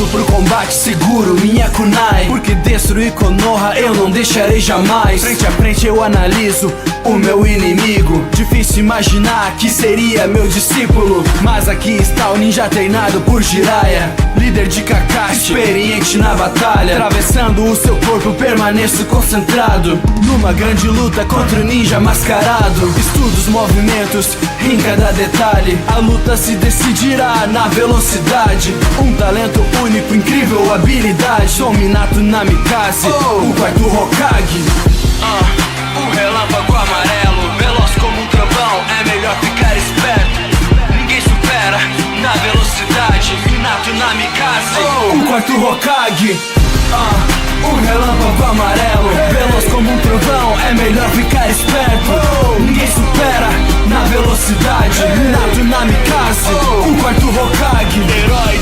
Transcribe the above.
Pronto pro combate, seguro minha kunai, porque destruir Konoha eu não deixarei jamais. Frente a frente eu analiso o meu inimigo. Difícil imaginar que seria meu discípulo, mas aqui está o ninja treinado por Jiraiya, líder de Kakashi, experiente na batalha. Atravessando o seu corpo permaneço concentrado numa grande luta contra o ninja mascarado. Estudo os movimentos em cada detalhe, a luta se decidirá na velocidade. Um talento único, incrível habilidade. Sou Minato Namikaze, o quarto Hokage. O relâmpago amarelo, veloz como um trovão, é melhor ficar esperto. Ninguém supera na velocidade Minato Namikaze, o quarto Hokage. O relâmpago amarelo, veloz como um trovão, é melhor ficar esperto. Ninguém supera na velocidade Minato Namikaze, o quarto Hokage. Herói